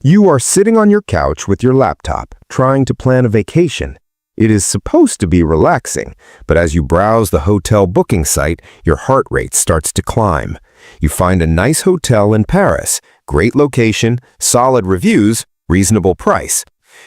You are sitting on your couch with your laptop, trying to plan a vacation. It is supposed to be relaxing, but as you browse the hotel booking site, your heart rate starts to climb. You find a nice hotel in Paris, great location, solid reviews, reasonable price.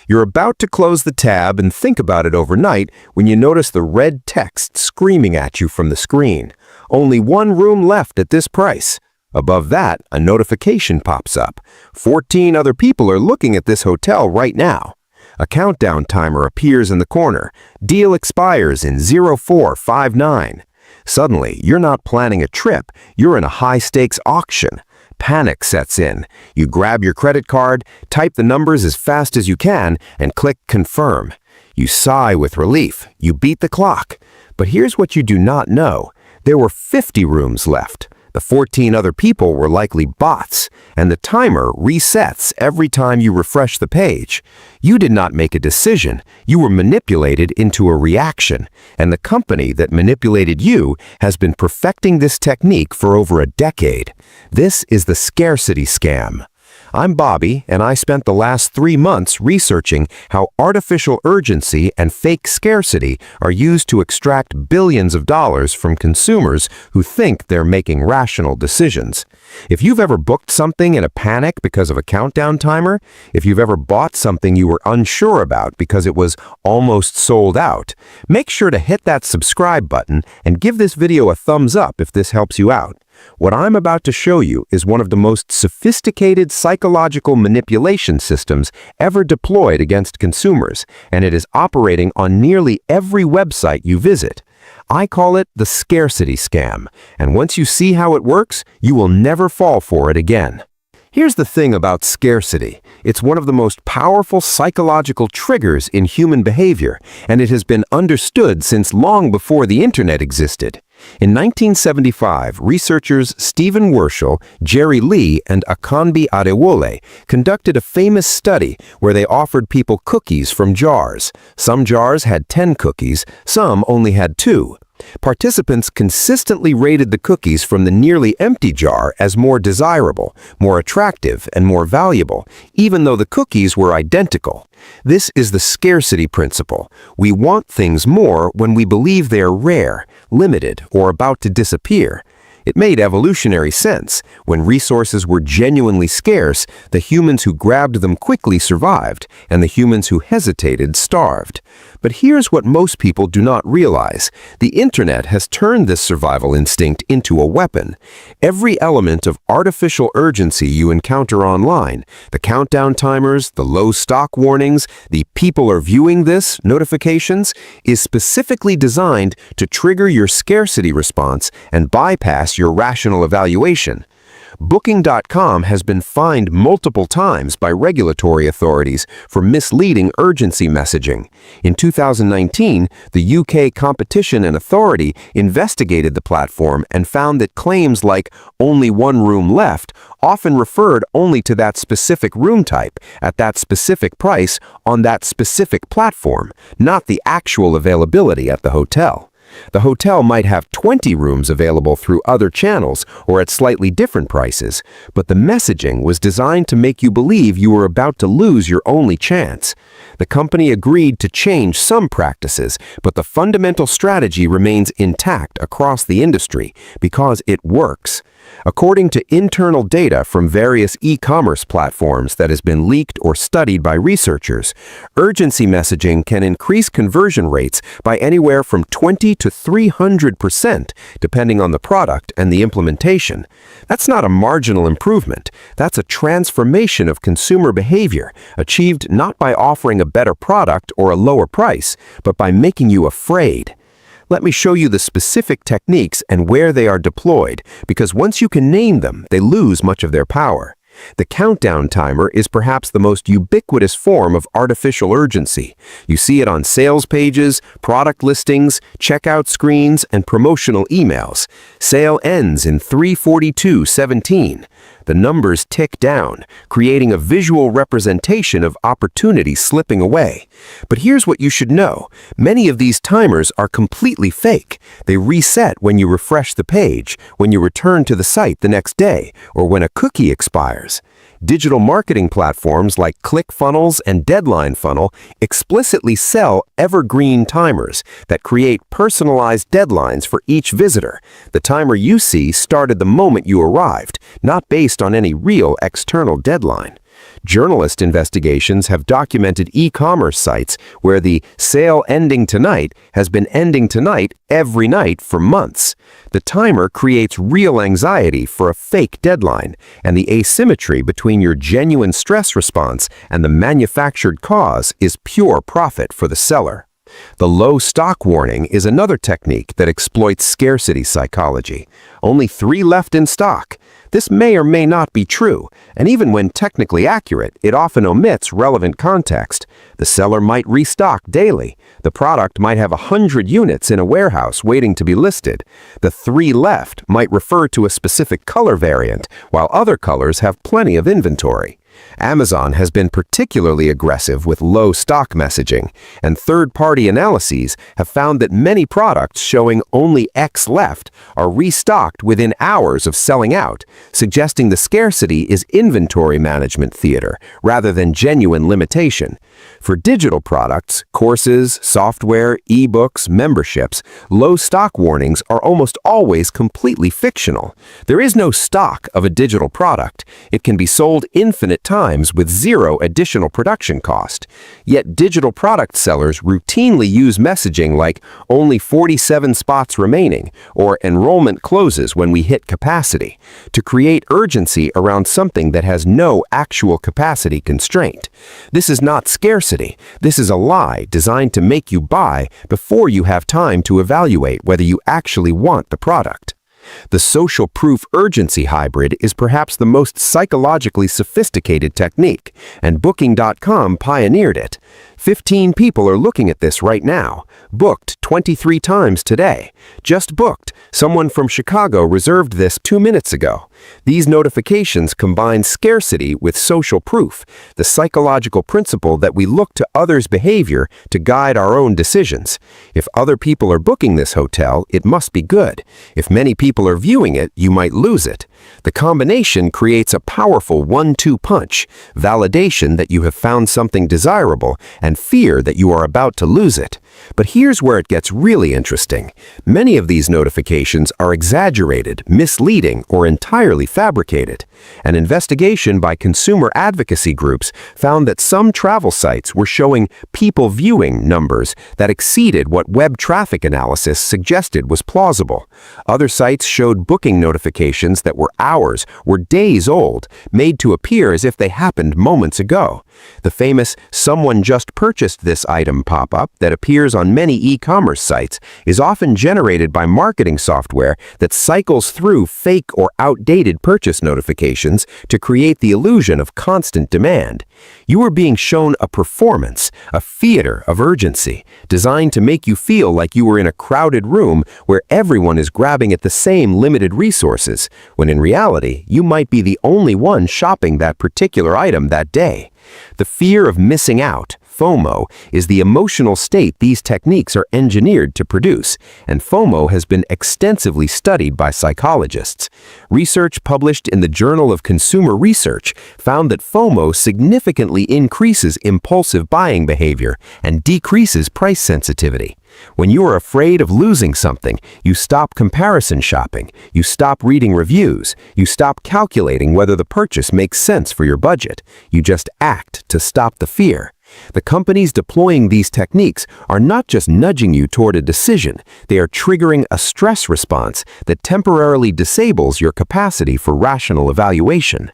You're about to close the tab and think about it overnight when you notice the red text screaming at you from the screen. Only one room left at this price. Above that, a notification pops up. 14 other people are looking at this hotel right now. A countdown timer appears in the corner. Deal expires in 0459. Suddenly, you're not planning a trip. You're in a high-stakes auction. Panic sets in. You grab your credit card, type the numbers as fast as you can, and click confirm. You sigh with relief. You beat the clock. But here's what you do not know. There were 50 rooms left. The 14 other people were likely bots, and the timer resets every time you refresh the page. You did not make a decision. You were manipulated into a reaction, and the company that manipulated you has been perfecting this technique for over a decade. This is the scarcity scam. I'm Bobby, and I spent the last 3 months researching how artificial urgency and fake scarcity are used to extract billions of dollars from consumers who think they're making rational decisions. If you've ever booked something in a panic because of a countdown timer, if you've ever bought something you were unsure about because it was almost sold out, make sure to hit that subscribe button and give this video a thumbs up if this helps you out. What I'm about to show you is one of the most sophisticated psychological manipulation systems ever deployed against consumers, and it is operating on nearly every website you visit. I call it the scarcity scam, and once you see how it works, you will never fall for it again. Here's the thing about scarcity. It's one of the most powerful psychological triggers in human behavior, and it has been understood since long before the internet existed. In 1975, researchers Stephen Wershel, Jerry Lee, and Akanbi Adewole conducted a famous study where they offered people cookies from jars. Some jars had 10 cookies, some only had 2. Participants consistently rated the cookies from the nearly empty jar as more desirable, more attractive, and more valuable, even though the cookies were identical. This is the scarcity principle. We want things more when we believe they are rare, limited, or about to disappear. It made evolutionary sense. When resources were genuinely scarce, the humans who grabbed them quickly survived, and the humans who hesitated starved. But here's what most people do not realize. The internet has turned this survival instinct into a weapon. Every element of artificial urgency you encounter online, the countdown timers, the low stock warnings, the people are viewing this notifications, is specifically designed to trigger your scarcity response and bypass your rational evaluation. Booking.com has been fined multiple times by regulatory authorities for misleading urgency messaging. In 2019, the UK Competition and Authority investigated the platform and found that claims like "only one room left" often referred only to that specific room type, at that specific price, on that specific platform, not the actual availability at the hotel. The hotel might have 20 rooms available through other channels or at slightly different prices, but the messaging was designed to make you believe you were about to lose your only chance. The company agreed to change some practices, but the fundamental strategy remains intact across the industry because it works. According to internal data from various e-commerce platforms that has been leaked or studied by researchers, urgency messaging can increase conversion rates by anywhere from 20 to 300%, depending on the product and the implementation. That's not a marginal improvement. That's a transformation of consumer behavior, achieved not by offering a better product or a lower price, but by making you afraid. Let me show you the specific techniques and where they are deployed, because once you can name them, they lose much of their power. The countdown timer is perhaps the most ubiquitous form of artificial urgency. You see it on sales pages, product listings, checkout screens, and promotional emails. Sale ends in 3:42:17. The numbers tick down, creating a visual representation of opportunity slipping away. But here's what you should know. Many of these timers are completely fake. They reset when you refresh the page, when you return to the site the next day, or when a cookie expires. Digital marketing platforms like ClickFunnels and Deadline Funnel explicitly sell evergreen timers that create personalized deadlines for each visitor. The timer you see started the moment you arrived, not based on any real external deadline. Journalist investigations have documented e-commerce sites where the sale ending tonight has been ending tonight every night for months. The timer creates real anxiety for a fake deadline, and the asymmetry between your genuine stress response and the manufactured cause is pure profit for the seller. The low stock warning is another technique that exploits scarcity psychology. Only 3 left in stock. This may or may not be true, and even when technically accurate, it often omits relevant context. The seller might restock daily. The product might have 100 units in a warehouse waiting to be listed. The 3 left might refer to a specific color variant, while other colors have plenty of inventory. Amazon has been particularly aggressive with low stock messaging, and third-party analyses have found that many products showing only X left are restocked within hours of selling out, suggesting the scarcity is inventory management theater rather than genuine limitation. For digital products, courses, software, ebooks, memberships, low stock warnings are almost always completely fictional. There is no stock of a digital product. It can be sold infinite times with zero additional production cost. Yet digital product sellers routinely use messaging like only 47 spots remaining or enrollment closes when we hit capacity to create urgency around something that has no actual capacity constraint. This is not scarcity. This is a lie designed to make you buy before you have time to evaluate whether you actually want the product. The social proof urgency hybrid is perhaps the most psychologically sophisticated technique, and Booking.com pioneered it. 15 people are looking at this right now. Booked 23 times today. Just booked. Someone from Chicago reserved this 2 minutes ago. These notifications combine scarcity with social proof, the psychological principle that we look to others' behavior to guide our own decisions. If other people are booking this hotel, it must be good. If many people are viewing it, you might lose it. The combination creates a powerful 1-2 punch, validation that you have found something desirable and fear that you are about to lose it. But here's where it gets really interesting. Many of these notifications are exaggerated, misleading, or entirely fabricated. An investigation by consumer advocacy groups found that some travel sites were showing people viewing numbers that exceeded what web traffic analysis suggested was plausible. Other sites showed booking notifications that were hours or days old, made to appear as if they happened moments ago. The famous "someone just purchased this item" pop-up that appears on many e-commerce sites is often generated by marketing software that cycles through fake or outdated purchase notifications to create the illusion of constant demand. You are being shown a performance, a theater of urgency, designed to make you feel like you are in a crowded room where everyone is grabbing at the same limited resources, when in reality, you might be the only one shopping that particular item that day. The fear of missing out, FOMO, is the emotional state these techniques are engineered to produce, and FOMO has been extensively studied by psychologists. Research published in the Journal of Consumer Research found that FOMO significantly increases impulsive buying behavior and decreases price sensitivity. When you are afraid of losing something, you stop comparison shopping, you stop reading reviews, you stop calculating whether the purchase makes sense for your budget. You just act to stop the fear. The companies deploying these techniques are not just nudging you toward a decision, they are triggering a stress response that temporarily disables your capacity for rational evaluation.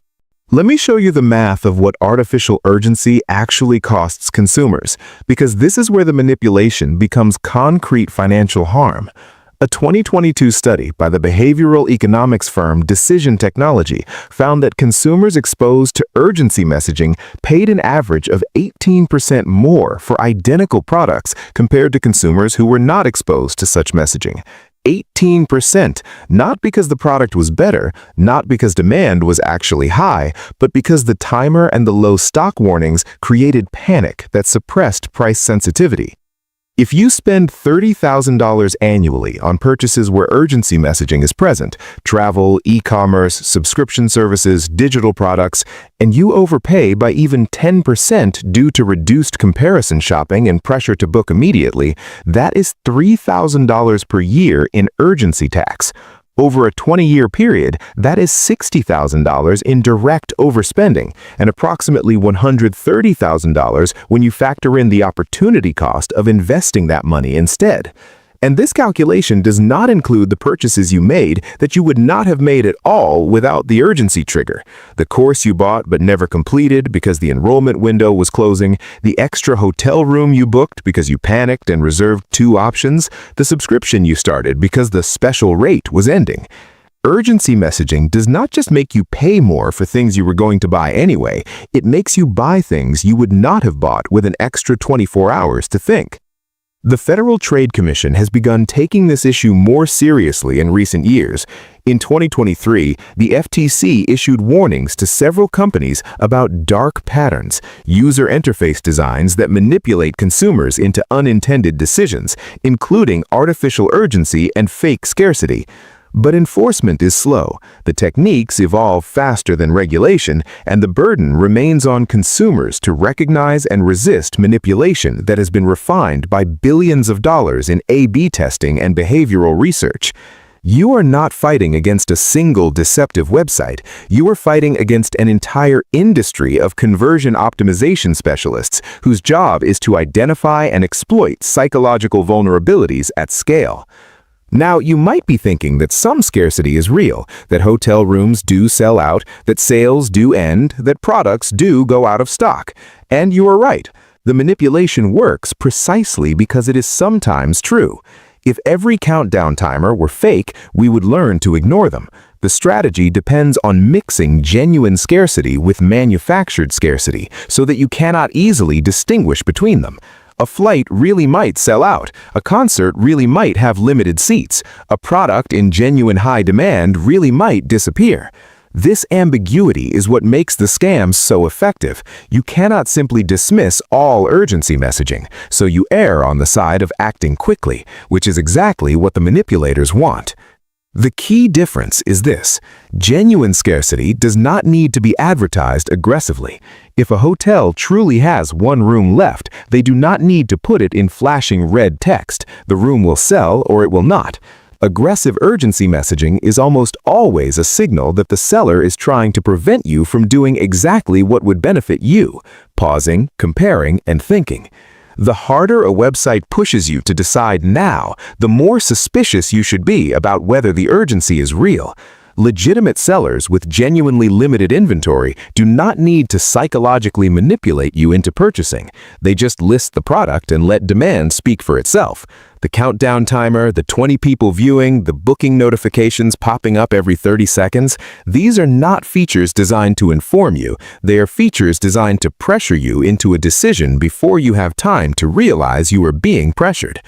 Let me show you the math of what artificial urgency actually costs consumers, because this is where the manipulation becomes concrete financial harm. A 2022 study by the behavioral economics firm Decision Technology found that consumers exposed to urgency messaging paid an average of 18% more for identical products compared to consumers who were not exposed to such messaging. 18%, not because the product was better, not because demand was actually high, but because the timer and the low stock warnings created panic that suppressed price sensitivity. If you spend $30,000 annually on purchases where urgency messaging is present, travel, e-commerce, subscription services, digital products, and you overpay by even 10% due to reduced comparison shopping and pressure to book immediately, that is $3,000 per year in urgency tax. Over a 20-year period, that is $60,000 in direct overspending and approximately $130,000 when you factor in the opportunity cost of investing that money instead. And this calculation does not include the purchases you made that you would not have made at all without the urgency trigger. The course you bought but never completed because the enrollment window was closing, the extra hotel room you booked because you panicked and reserved 2 options, the subscription you started because the special rate was ending. Urgency messaging does not just make you pay more for things you were going to buy anyway, it makes you buy things you would not have bought with an extra 24 hours to think. The Federal Trade Commission has begun taking this issue more seriously in recent years. In 2023, the FTC issued warnings to several companies about dark patterns, user interface designs that manipulate consumers into unintended decisions, including artificial urgency and fake scarcity. But enforcement is slow, the techniques evolve faster than regulation, and the burden remains on consumers to recognize and resist manipulation that has been refined by billions of dollars in A/B testing and behavioral research. You are not fighting against a single deceptive website. You are fighting against an entire industry of conversion optimization specialists whose job is to identify and exploit psychological vulnerabilities at scale. Now, you might be thinking that some scarcity is real, that hotel rooms do sell out, that sales do end, that products do go out of stock. And you are right. The manipulation works precisely because it is sometimes true. If every countdown timer were fake, we would learn to ignore them. The strategy depends on mixing genuine scarcity with manufactured scarcity so that you cannot easily distinguish between them. A flight really might sell out. A concert really might have limited seats. A product in genuine high demand really might disappear. This ambiguity is what makes the scams so effective. You cannot simply dismiss all urgency messaging, so you err on the side of acting quickly, which is exactly what the manipulators want. The key difference is this: genuine scarcity does not need to be advertised aggressively. If a hotel truly has 1 room left, they do not need to put it in flashing red text. The room will sell or it will not. Aggressive urgency messaging is almost always a signal that the seller is trying to prevent you from doing exactly what would benefit you: pausing, comparing, and thinking. The harder a website pushes you to decide now, the more suspicious you should be about whether the urgency is real. Legitimate sellers with genuinely limited inventory do not need to psychologically manipulate you into purchasing. They just list the product and let demand speak for itself. The countdown timer, the 20 people viewing, the booking notifications popping up every 30 seconds, these are not features designed to inform you. They are features designed to pressure you into a decision before you have time to realize you are being pressured.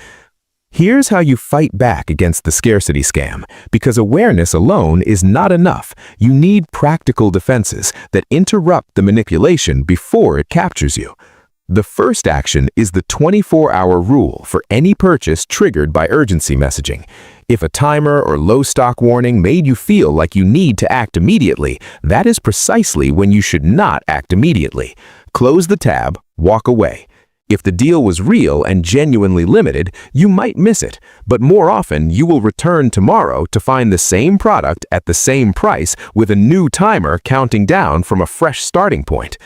Here's how you fight back against the scarcity scam, because awareness alone is not enough. You need practical defenses that interrupt the manipulation before it captures you. The first action is the 24-hour rule for any purchase triggered by urgency messaging. If a timer or low stock warning made you feel like you need to act immediately, that is precisely when you should not act immediately. Close the tab, walk away. If the deal was real and genuinely limited, you might miss it, but more often you will return tomorrow to find the same product at the same price with a new timer counting down from a fresh starting point.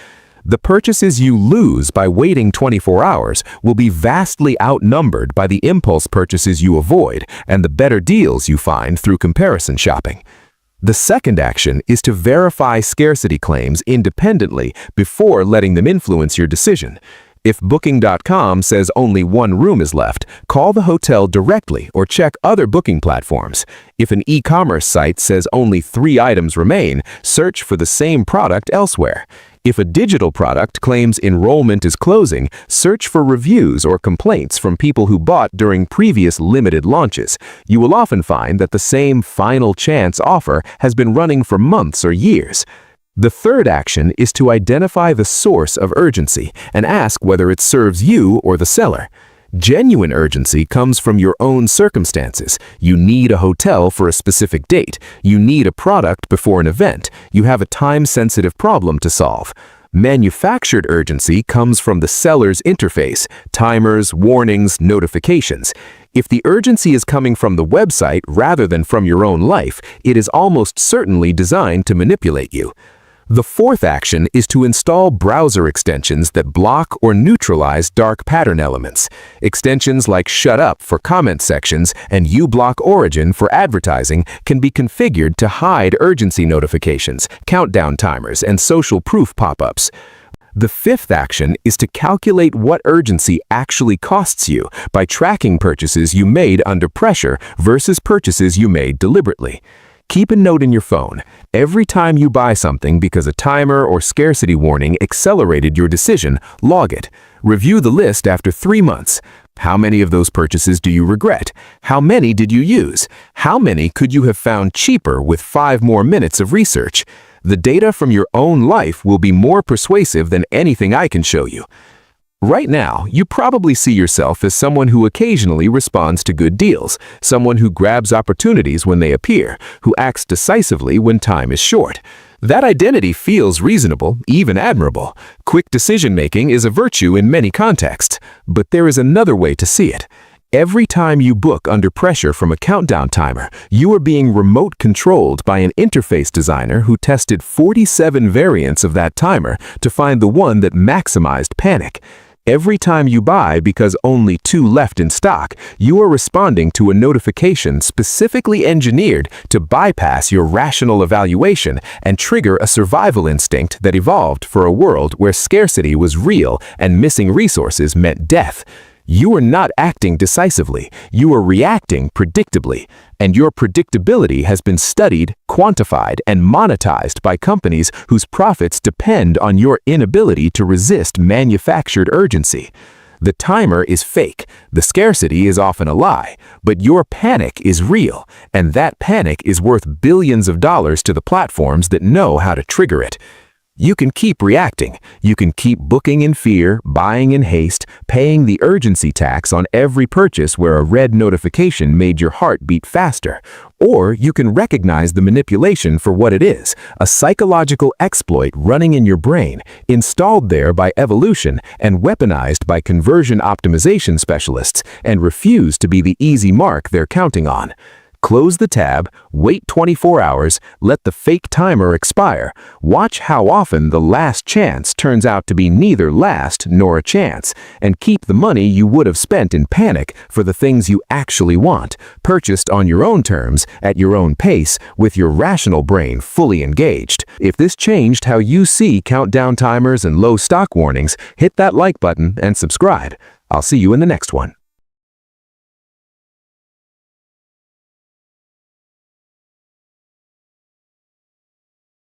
The purchases you lose by waiting 24 hours will be vastly outnumbered by the impulse purchases you avoid and the better deals you find through comparison shopping. The second action is to verify scarcity claims independently before letting them influence your decision. If Booking.com says only 1 room is left, call the hotel directly or check other booking platforms. If an e-commerce site says only 3 items remain, search for the same product elsewhere. If a digital product claims enrollment is closing, search for reviews or complaints from people who bought during previous limited launches. You will often find that the same final chance offer has been running for months or years. The third action is to identify the source of urgency and ask whether it serves you or the seller. Genuine urgency comes from your own circumstances. You need a hotel for a specific date. You need a product before an event. You have a time-sensitive problem to solve. Manufactured urgency comes from the seller's interface, timers, warnings, notifications. If the urgency is coming from the website rather than from your own life, it is almost certainly designed to manipulate you. The fourth action is to install browser extensions that block or neutralize dark pattern elements. Extensions like Shut Up for comment sections and uBlock Origin for advertising can be configured to hide urgency notifications, countdown timers, and social proof pop-ups. The fifth action is to calculate what urgency actually costs you by tracking purchases you made under pressure versus purchases you made deliberately. Keep a note in your phone. Every time you buy something because a timer or scarcity warning accelerated your decision, log it. Review the list after 3 months. How many of those purchases do you regret? How many did you use? How many could you have found cheaper with 5 more minutes of research? The data from your own life will be more persuasive than anything I can show you. Right now, you probably see yourself as someone who occasionally responds to good deals, someone who grabs opportunities when they appear, who acts decisively when time is short. That identity feels reasonable, even admirable. Quick decision-making is a virtue in many contexts, but there is another way to see it. Every time you book under pressure from a countdown timer, you are being remote controlled by an interface designer who tested 47 variants of that timer to find the one that maximized panic. Every time you buy because only 2 left in stock, you are responding to a notification specifically engineered to bypass your rational evaluation and trigger a survival instinct that evolved for a world where scarcity was real and missing resources meant death. You are not acting decisively, you are reacting predictably, and your predictability has been studied, quantified, and monetized by companies whose profits depend on your inability to resist manufactured urgency. The timer is fake, the scarcity is often a lie, but your panic is real, and that panic is worth billions of dollars to the platforms that know how to trigger it. You can keep reacting. You can keep booking in fear, buying in haste, paying the urgency tax on every purchase where a red notification made your heart beat faster. Or you can recognize the manipulation for what it is, a psychological exploit running in your brain, installed there by evolution and weaponized by conversion optimization specialists, and refuse to be the easy mark they're counting on. Close the tab, wait 24 hours, let the fake timer expire. Watch how often the last chance turns out to be neither last nor a chance, and keep the money you would have spent in panic for the things you actually want, purchased on your own terms, at your own pace, with your rational brain fully engaged. If this changed how you see countdown timers and low stock warnings, hit that like button and subscribe. I'll see you in the next one.